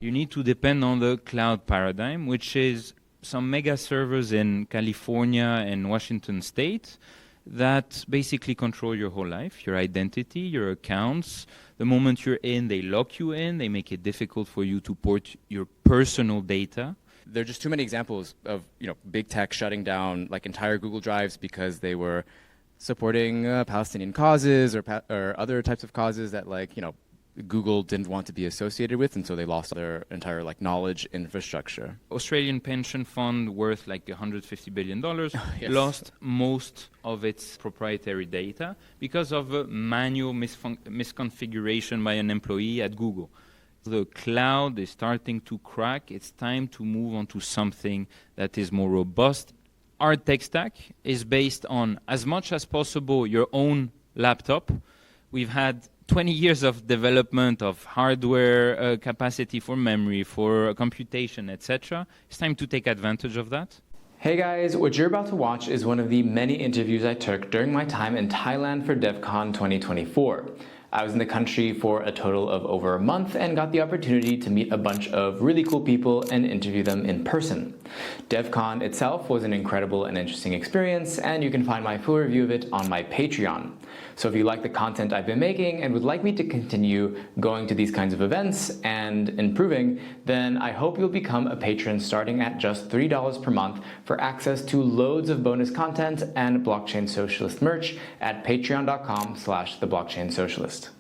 You need to depend on the cloud paradigm, which is some mega servers in California and Washington State that basically control your whole life, your identity, your accounts. The moment you're in, they lock you in. They make it difficult for you to port your personal data. There are just too many examples of big tech shutting down like entire Google Drives because they were supporting Palestinian causes or other types of causes that Google didn't want to be associated with, and so they lost their entire knowledge infrastructure. Australian pension fund worth like $150 billion Yes. lost most of its proprietary data because of a manual misconfiguration by an employee at Google. The cloud is starting to crack. It's time to move on to something that is more robust. Our tech stack is based on, as much as possible, your own laptop. We've had 20 years of development of hardware capacity for memory, for computation, etc. It's time to take advantage of that. Hey guys, what you're about to watch is one of the many interviews I took during my time in Thailand for Devcon 2024. I was in the country for a total of over a month and got the opportunity to meet a bunch of really cool people and interview them in person. Devcon itself was an incredible and interesting experience, and you can find my full review of it on my Patreon. So if you like the content I've been making and would like me to continue going to these kinds of events and improving, then I hope you'll become a patron starting at just $3 per month for access to loads of bonus content and Blockchain Socialist merch at patreon.com/theblockchainsocialist.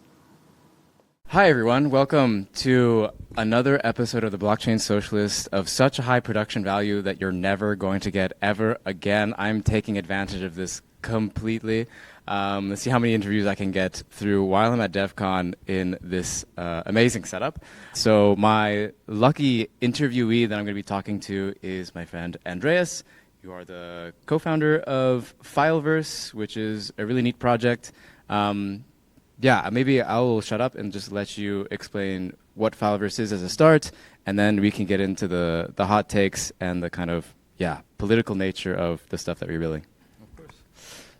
Hi everyone, welcome to another episode of the Blockchain Socialist of such a high production value that you're never going to get ever again. I'm taking advantage of this completely. Let's see how many interviews I can get through while I'm at Devcon in this amazing setup. So my lucky interviewee that I'm going to be talking to is my friend Andreas. You are the co-founder of Fileverse, which is a really neat project. Yeah, maybe I'll shut up and just let you explain what Fileverse is as a start, and then we can get into the hot takes and the kind of, political nature of the stuff that we're building. Of course.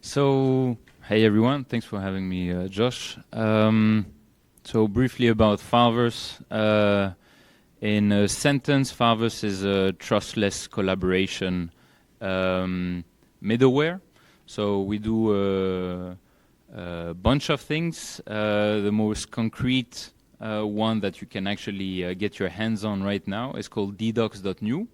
So, hey everyone, thanks for having me, Josh. So briefly about Fileverse. In a sentence, Fileverse is a trustless collaboration middleware. So we do a bunch of things. The most concrete one that you can actually get your hands on right now is called ddocs.new.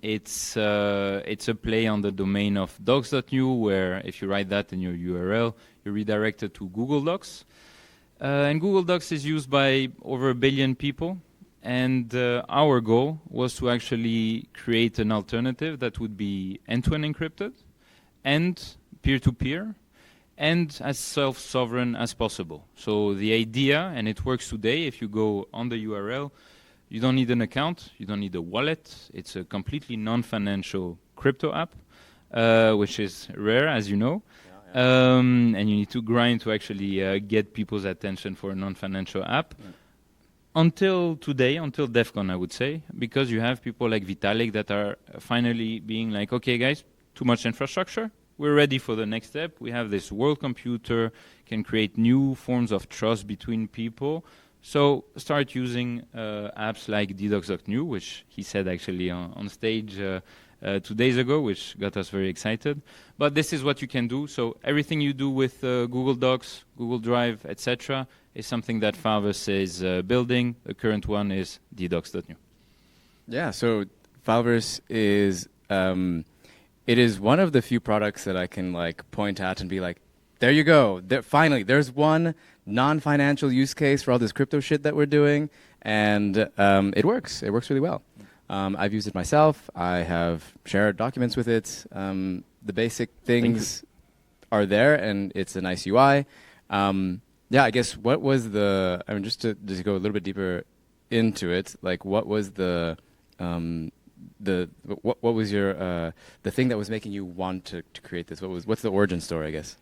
It's a play on the domain of docs.new, where if you write that in your URL, you're redirected to Google Docs. And Google Docs is used by over 1 billion people. And our goal was to actually create an alternative that would be end-to-end encrypted and peer-to-peer and as self-sovereign as possible. So the idea, and it works today, if you go on the URL, you don't need an account, you don't need a wallet. It's a completely non-financial crypto app, which is rare, as you know. And you need to grind to actually get people's attention for a non-financial app. Until today, until Devcon, I would say, because you have people like Vitalik that are finally being like, okay, guys, too much infrastructure. We're ready for the next step. We have this world computer, can create new forms of trust between people. So start using apps like ddocs.new, which he said actually on stage 2 days ago, which got us very excited. But this is what you can do. So everything you do with Google Docs, Google Drive, etc., is something that Fileverse is building. The current one is ddocs.new. Yeah, so Fileverse is it is one of the few products that I can point at and be like, there you go. Finally, there's one non-financial use case for all this crypto shit that we're doing, and it works. It works really well. I've used it myself. I have shared documents with it. The basic things are there, and it's a nice UI. Yeah, I guess what was just to go a little bit deeper into it, what was what was your the thing that was making you want to create this? What's the origin story, I guess?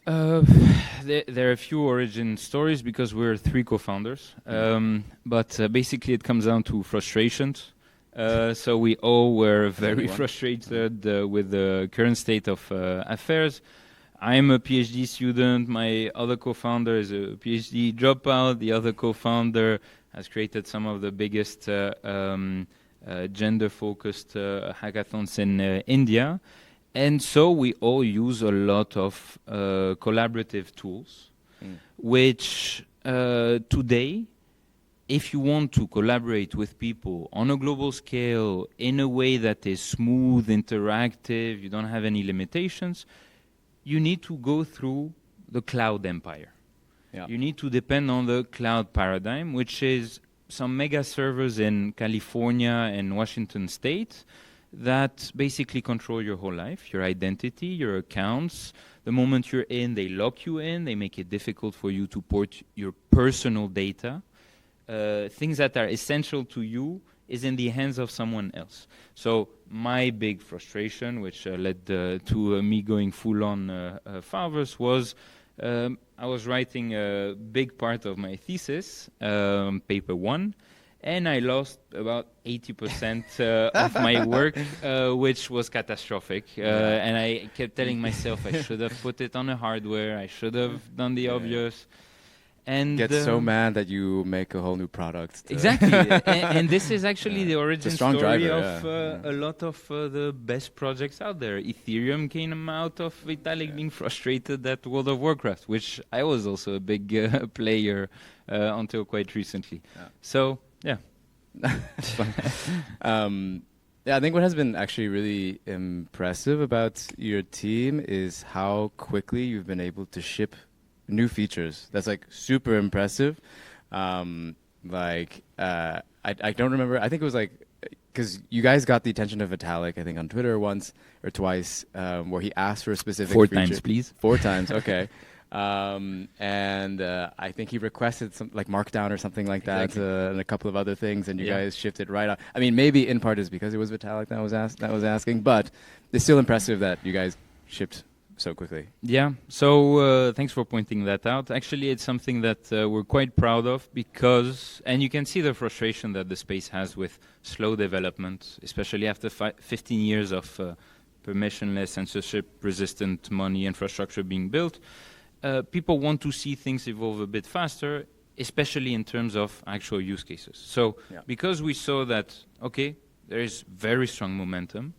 There are a few origin stories because we're 3 co-founders, but basically it comes down to frustrations. So we all were very frustrated with the current state of affairs. I'm a PhD student. My other co-founder is a PhD dropout. The other co-founder has created some of the biggest gender-focused hackathons in India. And so we all use a lot of collaborative tools, which today, if you want to collaborate with people on a global scale in a way that is smooth, interactive, you don't have any limitations, you need to go through the cloud empire. Yeah. You need to depend on the cloud paradigm, which is some mega servers in California and Washington State that basically control your whole life, your identity, your accounts. The moment you're in, they lock you in. They make it difficult for you to port your personal data. Things that are essential to you is in the hands of someone else. So my big frustration, which led to me going full on Fileverse, was I was writing a big part of my thesis, paper 1, and I lost about 80% of my work, which was catastrophic. And I kept telling myself I should have put it on a hardware, I should have done the obvious. And Get so mad that you make a whole new product. Exactly. And this is actually the origin story driver, of a lot of the best projects out there. Ethereum came out of Vitalik being frustrated at World of Warcraft, which I was also a big player until quite recently. So, yeah. Yeah, I think what has been actually really impressive about your team is how quickly you've been able to ship new features. That's like super impressive. I don't remember. I think it was like, because you guys got the attention of Vitalik, I think on Twitter once or twice, where he asked for a specific 4 feature. times, please. 4 times, okay. And I think he requested some like Markdown or something like that, and a couple of other things, and you guys shipped it right out. I mean, maybe in part is because it was Vitalik that was asking, but it's still impressive that you guys shipped so quickly. Yeah, so thanks for pointing that out. Actually, it's something that we're quite proud of because, and you can see the frustration that the space has with slow development, especially after 15 years of permissionless, censorship-resistant money infrastructure being built. People want to see things evolve a bit faster, especially in terms of actual use cases. So because we saw that, okay, there is very strong momentum,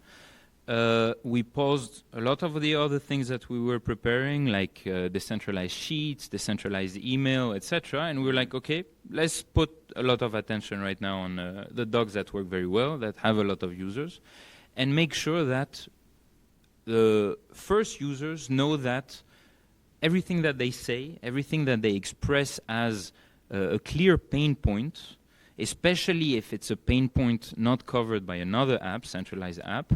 we paused a lot of the other things that we were preparing, like decentralized sheets, decentralized email, etc. And we were like, okay, let's put a lot of attention right now on the docs that work very well, that have a lot of users, and make sure that the first users know that everything that they say, everything that they express as a clear pain point, especially if it's a pain point not covered by another app, centralized app,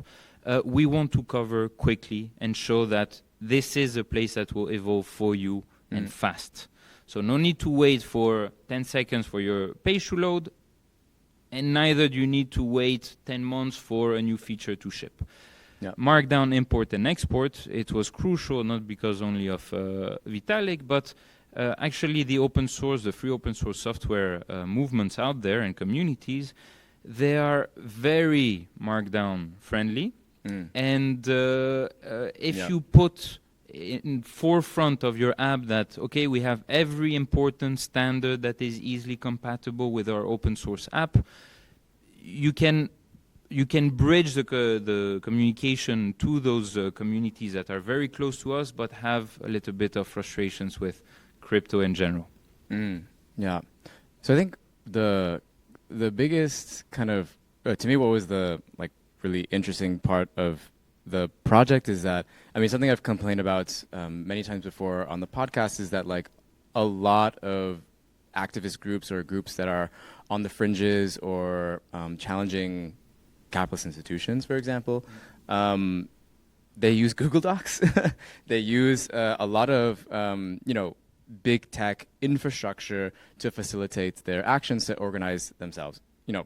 we want to cover quickly and show that this is a place that will evolve for you and fast. So no need to wait for 10 seconds for your page to load, and neither do you need to wait 10 months for a new feature to ship. Markdown import and export, it was crucial, not because only of Vitalik, but actually the open source, the free open source software movements out there and communities, they are very Markdown friendly. And if you put in forefront of your app that, okay, we have every important standard that is easily compatible with our open source app, you can bridge the communication to those communities that are very close to us, but have a little bit of frustrations with crypto in general. Yeah. So I think the biggest kind of, to me, what was the like really interesting part of the project is that, I mean, something I've complained about many times before on the podcast is that like a lot of activist groups or groups that are on the fringes or challenging capitalist institutions, for example, they use Google Docs. They use a lot of, big tech infrastructure to facilitate their actions to organize themselves.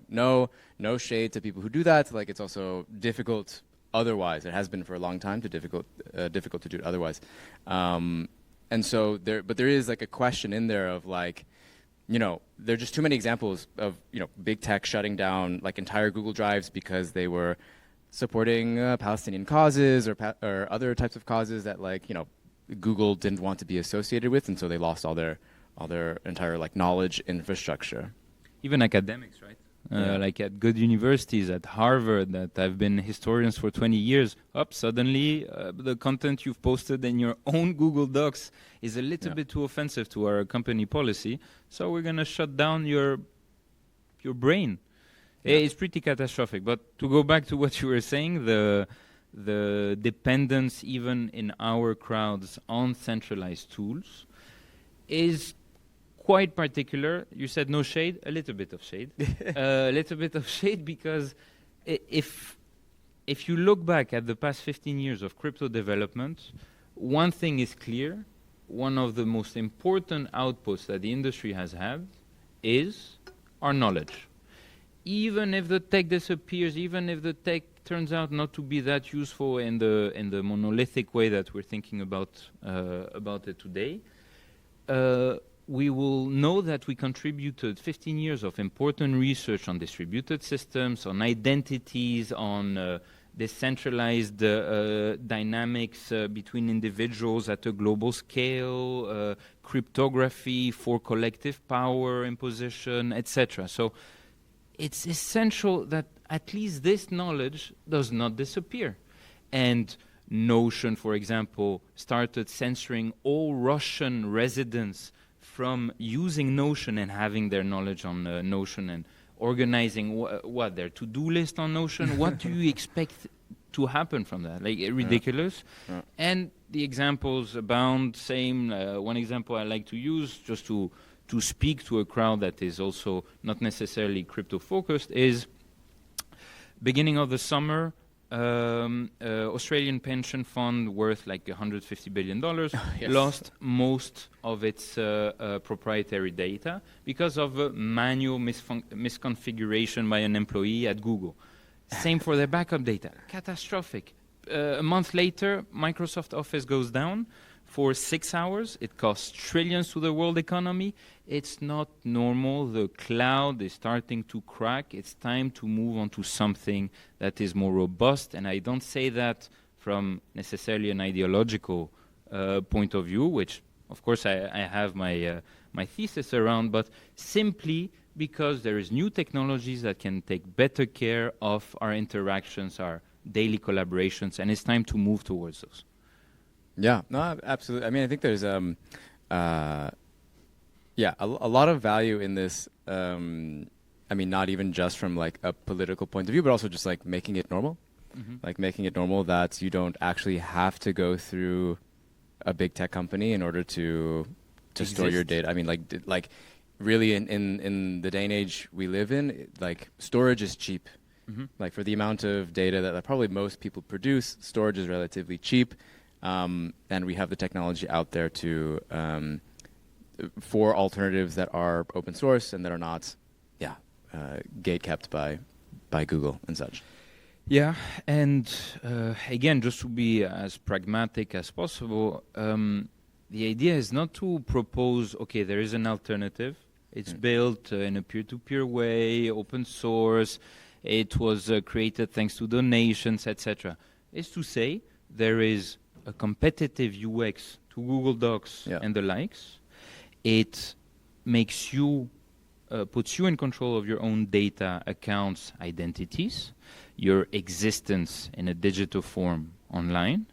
No shade to people who do that. Like, it's also difficult otherwise. It has been for a long time difficult to do it otherwise. And so there is like a question in there of like, there are just too many examples of, big tech shutting down like entire Google Drives because they were supporting Palestinian causes or other types of causes that like, Google didn't want to be associated with, and so they lost all their entire like knowledge infrastructure. Even academics, right? Like at good universities, at Harvard, that have been historians for 20 years, suddenly the content you've posted in your own Google Docs is a little bit too offensive to our company policy, so we're going to shut down your brain. It's pretty catastrophic. But to go back to what you were saying, the dependence even in our crowds on centralized tools is quite particular. You said no shade, a little bit of shade. A little bit of shade because if you look back at the past 15 years of crypto development, one thing is clear. One of the most important outputs that the industry has had is our knowledge. Even if the tech disappears, even if the tech turns out not to be that useful in the monolithic way that we're thinking about it today, we will know that we contributed 15 years of important research on distributed systems, on identities, on decentralized dynamics between individuals at a global scale, cryptography for collective power imposition, etc. So it's essential that at least this knowledge does not disappear. And Notion, for example, started censoring all Russian residents from using Notion and having their knowledge on Notion and organizing their to-do list on Notion. What do you expect to happen from that? Like ridiculous. Yeah. And the examples abound. Same. One example I like to use just to speak to a crowd that is also not necessarily crypto focused is beginning of the summer. Australian pension fund worth like $150 billion lost most of its proprietary data because of a manual misconfiguration by an employee at Google. Same for their backup data. Catastrophic. A month later, Microsoft Office goes down for 6 hours. It costs trillions to the world economy. It's not normal. The cloud is starting to crack. It's time to move on to something that is more robust. And I don't say that from necessarily an ideological point of view, which, of course, I have my thesis around, but simply because there is new technologies that can take better care of our interactions, our daily collaborations, and it's time to move towards those. Yeah, no, absolutely. I mean, I think there's a lot of value in this. I mean, not even just from like a political point of view, but also just like making it normal. Mm-hmm. Like making it normal that you don't actually have to go through a big tech company in order to store your data. I mean, like really in the day and age we live in, like storage is cheap. Mm-hmm. Like for the amount of data that probably most people produce, storage is relatively cheap. And we have the technology out there to for alternatives that are open source and that are not, gate kept by Google and such. Yeah, and again, just to be as pragmatic as possible, the idea is not to propose, okay, there is an alternative. It's built in a peer-to-peer way, open source. It was created thanks to donations, etc. It's to say there is a competitive UX to Google Docs and the likes. It makes you, puts you in control of your own data, accounts, identities, your existence in a digital form online.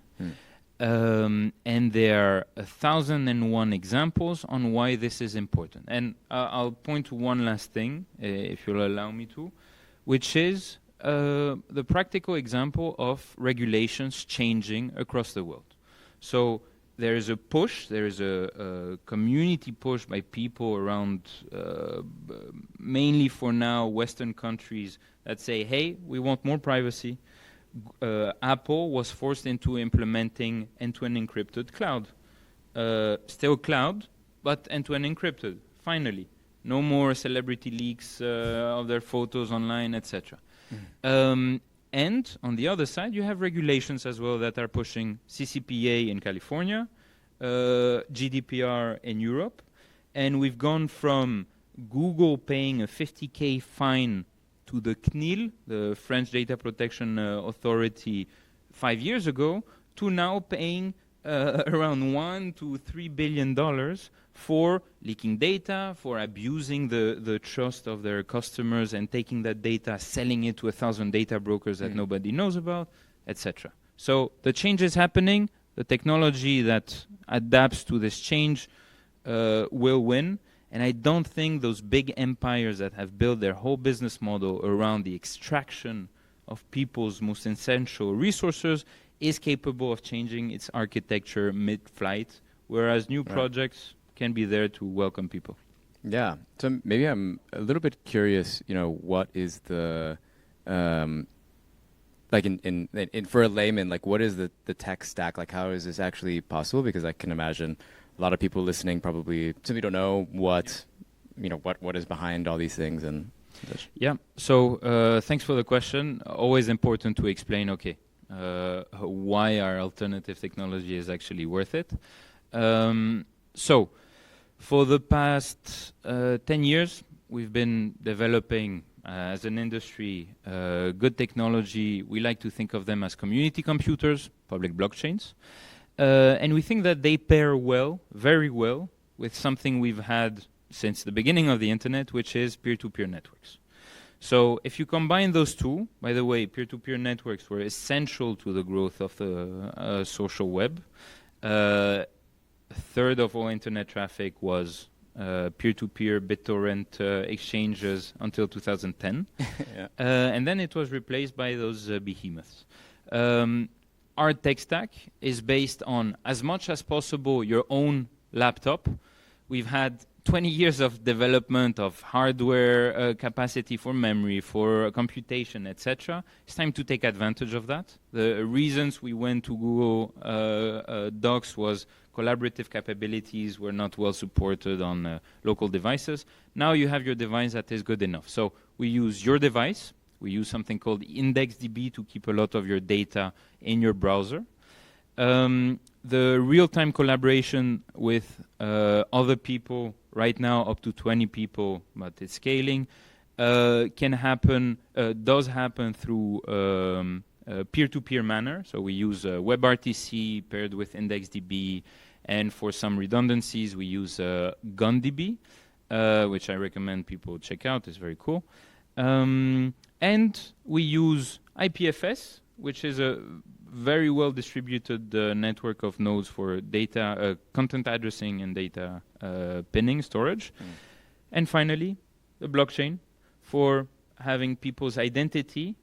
And there are 1,001 examples on why this is important. And I'll point to one last thing, if you'll allow me to, which is the practical example of regulations changing across the world. So there is a push, there is a community push by people around, mainly for now, Western countries that say, hey, we want more privacy. Apple was forced into implementing end-to-end encrypted cloud. Still cloud, but end-to-end encrypted, finally. No more celebrity leaks of their photos online, etc. And on the other side, you have regulations as well that are pushing CCPA in California, GDPR in Europe. And we've gone from Google paying a 50K fine to the CNIL, the French Data Protection Authority, 5 years ago, to now paying around $1 to $3 billion for leaking data, for abusing the trust of their customers and taking that data, selling it to 1,000 data brokers that nobody knows about, etc. So the change is happening. The technology that adapts to this change will win. And I don't think those big empires that have built their whole business model around the extraction of people's most essential resources is capable of changing its architecture mid-flight, whereas new projects can be there to welcome people. Yeah. So maybe I'm a little bit curious, what is the, like in for a layman, like what is the tech stack? Like how is this actually possible? Because I can imagine a lot of people listening probably simply don't know what is behind all these things. And yeah. So thanks for the question. Always important to explain, why our alternative technology is actually worth it. So for the past 10 years, we've been developing as an industry good technology. We like to think of them as community computers, public blockchains. And we think that they pair well, very well, with something we've had since the beginning of the internet, which is peer-to-peer networks. So if you combine those two, by the way, peer-to-peer networks were essential to the growth of the social web. A third of all internet traffic was peer-to-peer BitTorrent exchanges until 2010. And then it was replaced by those behemoths. Our tech stack is based on, as much as possible, your own laptop. We've had 20 years of development of hardware capacity for memory, for computation, etc. It's time to take advantage of that. The reasons we went to Google Docs was collaborative capabilities were not well supported on local devices. Now you have your device that is good enough. So we use your device. We use something called IndexedDB to keep a lot of your data in your browser. The real-time collaboration with other people, right now up to 20 people, but it's scaling, can happen, does happen through peer-to-peer manner. So we use WebRTC paired with IndexedDB, and for some redundancies, we use GunDB, which I recommend people check out. It's very cool. And we use IPFS, which is a very well distributed network of nodes for data, content addressing and data pinning storage. And finally, the blockchain for having people's identity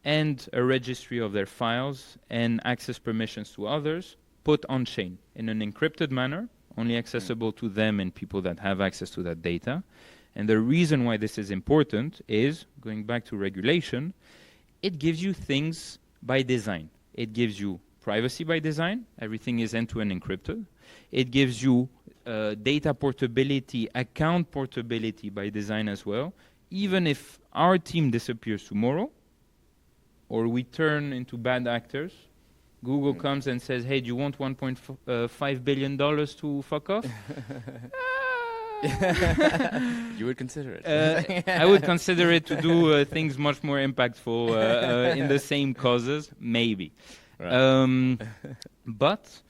and a registry of their files and access permissions to others put on chain in an encrypted manner, only accessible to them and people that have access to that data. And the reason why this is important is, going back to regulation, it gives you things by design. It gives you privacy by design. Everything is end-to-end encrypted. It gives you data portability, account portability by design as well. Even if our team disappears tomorrow, or we turn into bad actors, Google comes and says, hey, do you want $1.5 billion to fuck off? You would consider it. I would consider it to do things much more impactful in the same causes, maybe. Right. But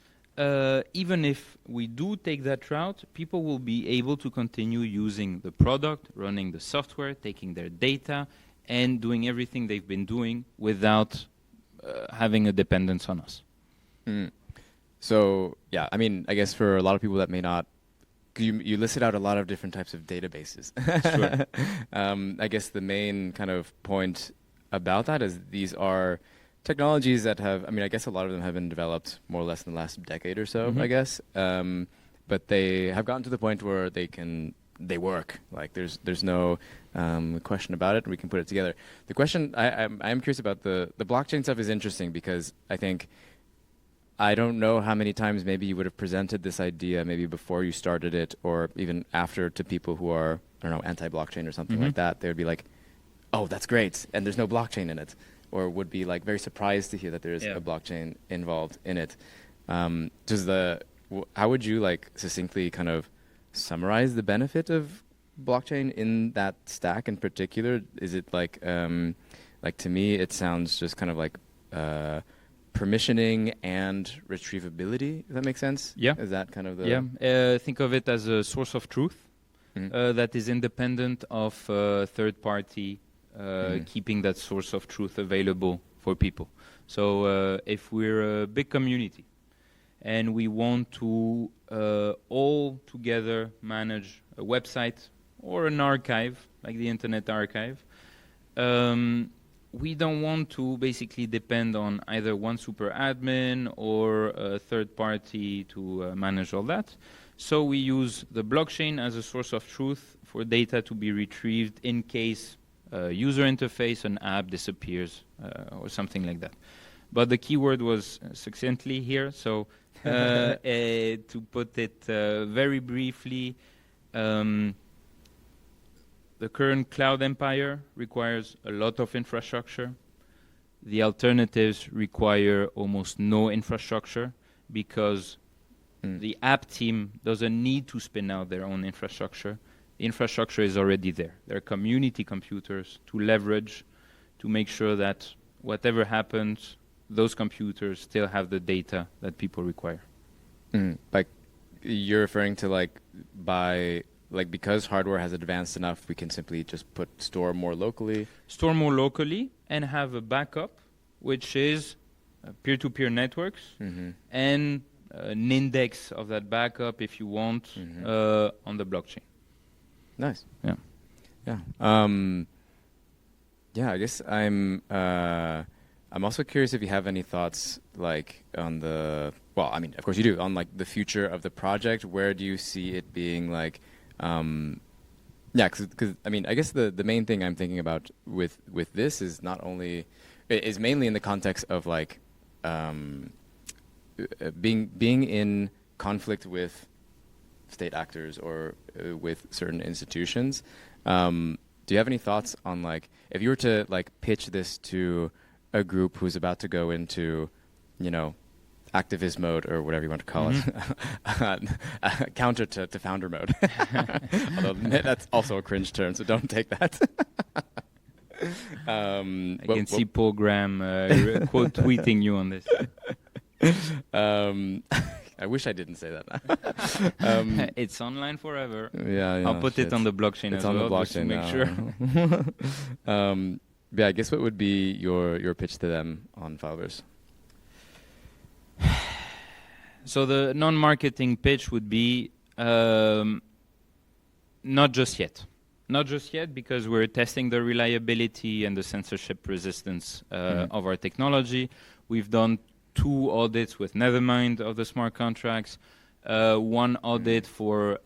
even if we do take that route, people will be able to continue using the product, running the software, taking their data, and doing everything they've been doing without having a dependence on us. So, yeah, I mean, I guess for a lot of people that may not, you listed out a lot of different types of databases. Sure. I guess the main kind of point about that is these are technologies that have, I mean, I guess a lot of them have been developed more or less in the last decade or so, I guess. But they have gotten to the point where they work. Like there's no question about it. We can put it together. The question I'm curious about the blockchain stuff is interesting because I don't know how many times maybe you would have presented this idea maybe before you started it or even after to people who are, I don't know, anti-blockchain or something like that. They would be like, oh, that's great. And there's no blockchain in it. Or would be like very surprised to hear that there is a blockchain involved in it. How would you like succinctly kind of summarize the benefit of blockchain in that stack in particular? Is it like to me, it sounds just kind of like permissioning and retrievability, if that makes sense? Yeah. Is that kind of the... Yeah. Think of it as a source of truth that is independent of third party keeping that source of truth available for people. So if we're a big community and we want to all together manage a website or an archive, like the Internet Archive, we don't want to basically depend on either one super admin or a third party to manage all that. So we use the blockchain as a source of truth for data to be retrieved in case a user interface, an app disappears or something like that. But the keyword was succinctly here. So to put it very briefly, the current cloud empire requires a lot of infrastructure. The alternatives require almost no infrastructure because the app team doesn't need to spin out their own infrastructure. The infrastructure is already there. There are community computers to leverage to make sure that whatever happens, those computers still have the data that people require. Like you're referring to because hardware has advanced enough, we can simply just store more locally? Store more locally and have a backup, which is peer-to-peer networks and an index of that backup, if you want, on the blockchain. Nice. Yeah. Yeah. I guess I'm also curious if you have any thoughts on the... Well, I mean, of course you do. On the future of the project, where do you see it being because I mean, I guess the main thing I'm thinking about with this is is mainly in the context of being in conflict with state actors or with certain institutions. Do you have any thoughts on if you were to pitch this to a group who's about to go into, activist mode or whatever you want to call it, counter to founder mode. Although that's also a cringe term, so don't take that. I can see Paul Graham quote tweeting you on this. I wish I didn't say that. It's online forever. Yeah, I'll put it on the blockchain it's as on well, the blockchain just to make now. sure. Yeah, I guess what would be your pitch to them on Fileverse? So the non-marketing pitch would be not just yet. Not just yet because we're testing the reliability and the censorship resistance of our technology. We've done 2 audits with Nethermind of the smart contracts, 1 audit for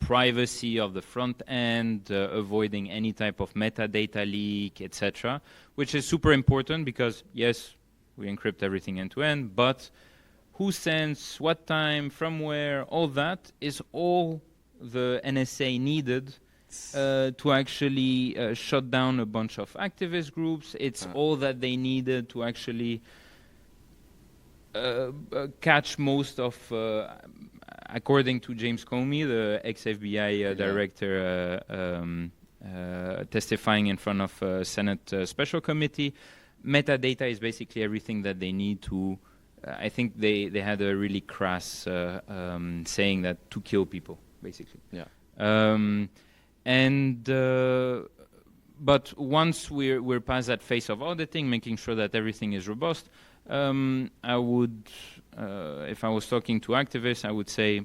privacy of the front end, avoiding any type of metadata leak, etc., which is super important because, yes, we encrypt everything end-to-end, but who sends, what time, from where, all that is all the NSA needed to actually shut down a bunch of activist groups. It's all that they needed to actually catch most of, according to James Comey, the ex-FBI director testifying in front of a Senate Special Committee. Metadata is basically everything that they need to, I think they had a really crass saying that to kill people, basically. Yeah. But once we're past that phase of auditing, making sure that everything is robust, I would, if I was talking to activists, I would say,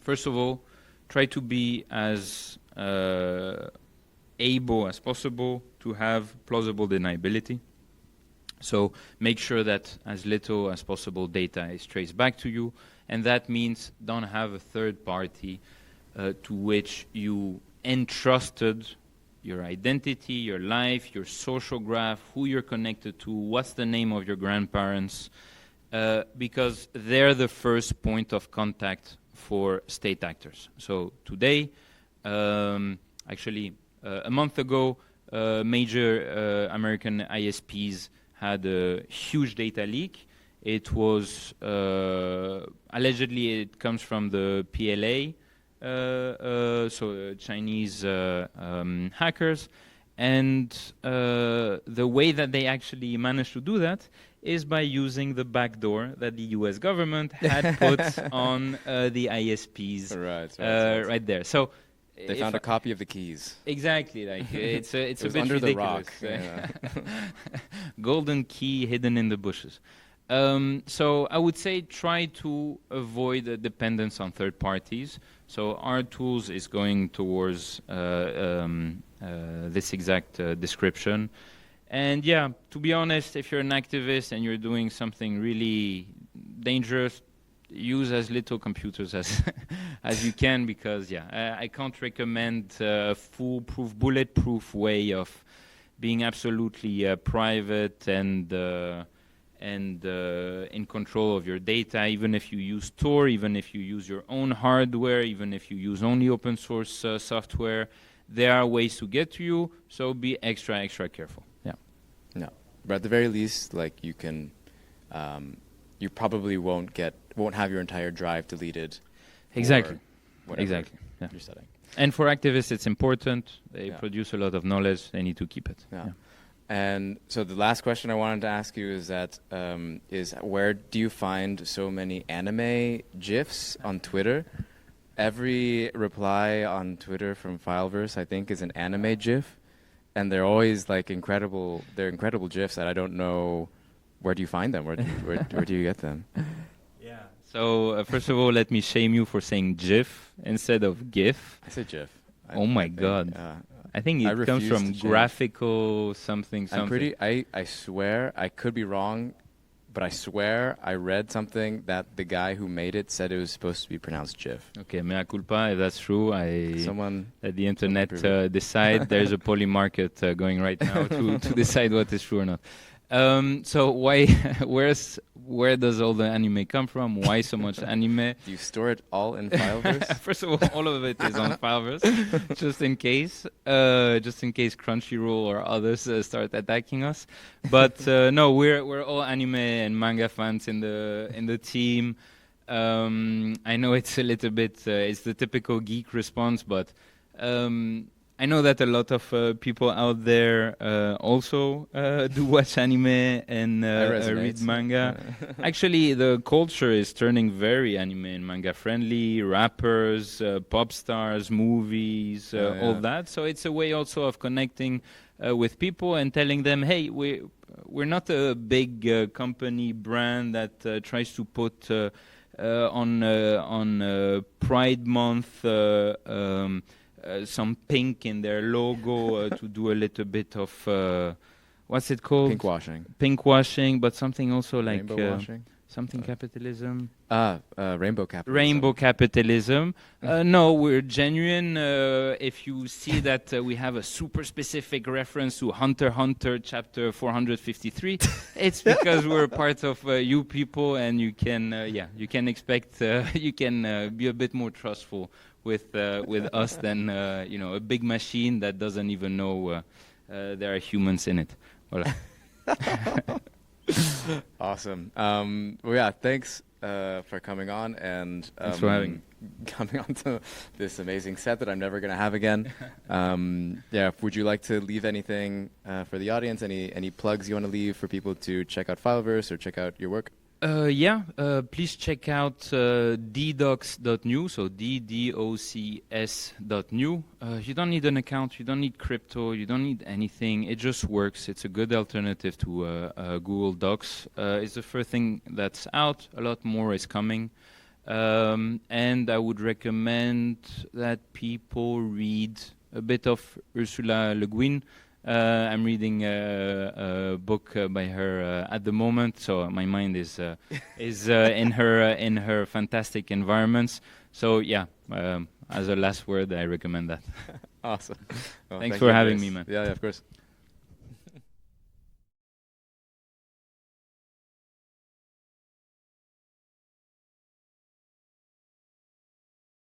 first of all, try to be as able as possible to have plausible deniability. So make sure that as little as possible data is traced back to you, and that means don't have a third party to which you entrusted your identity, your life, your social graph, who you're connected to, what's the name of your grandparents, because they're the first point of contact for state actors. So today, actually a month ago, major American ISPs had a huge data leak. It was allegedly it comes from the PLA, so Chinese hackers, And the way that they actually managed to do that is by using the backdoor that the US government had put on the ISPs right there. So they found a copy of the keys. Exactly, like it's a it was bit under ridiculous. the rock. Yeah. Golden key hidden in the bushes. So I would say try to avoid a dependence on third parties. So our tools is going towards this exact description. And yeah, to be honest, if you're an activist and you're doing something really dangerous, use as little computers as as you can, because I can't recommend a foolproof, bulletproof way of being absolutely private and in control of your data. Even if you use Tor, even if you use your own hardware, even if you use only open source software, there are ways to get to you. So be extra careful. No, but at the very least, like you can, you probably won't have your entire drive deleted. Exactly. Exactly. Yeah. You're setting. And for activists, it's important. They produce a lot of knowledge. They need to keep it. Yeah. And so the last question I wanted to ask you is that is where do you find so many anime GIFs on Twitter? Every reply on Twitter from Fileverse, I think, is an anime GIF. And they're always like incredible. They're incredible GIFs that I don't know. Where do you find them? Where do you get them? Yeah. So first of all, let me shame you for saying GIF instead of GIF. I say GIF. Oh my God. I think it comes from graphical something. I swear, I could be wrong, but I swear I read something that the guy who made it said it was supposed to be pronounced GIF. Okay, mea culpa. If that's true, let the internet decide. There's a poly market going right now to decide what is true or not. So where does all the anime come from? Why so much anime? Do you store it all in Fileverse? First of all of it is on Fileverse, just in case Crunchyroll or others start attacking us. But no, we're all anime and manga fans in the team. I know it's a little bit it's the typical geek response, but I know that a lot of people out there also do watch anime and read manga. Actually, the culture is turning very anime and manga friendly. Rappers, pop stars, movies, all that. So it's a way also of connecting with people and telling them, hey, we're not a big company brand that tries to put on Pride Month some pink in their logo to do a little bit of what's it called? Pinkwashing, but something also like something capitalism. Rainbow capitalism. Rainbow capitalism. No, we're genuine. If you see that we have a super specific reference to Hunter x Hunter chapter 453, it's because we're part of you people, and you can expect you can be a bit more trustful with us than a big machine that doesn't even know there are humans in it. Voilà. Awesome. Well, yeah, thanks for coming on and thanks for having me. Coming onto this amazing set that I'm never going to have again. Would you like to leave anything for the audience? Any plugs you want to leave for people to check out Fileverse or check out your work? Please check out ddocs.new, so ddocs.new. You don't need an account, you don't need crypto, you don't need anything. It just works. It's a good alternative to Google Docs. It's the first thing that's out. A lot more is coming. And I would recommend that people read a bit of Ursula Le Guin. I'm reading a book by her at the moment, so my mind is in her fantastic environments. So as a last word, I recommend that. Awesome. Well, Thanks for having me, man. Yeah, of course.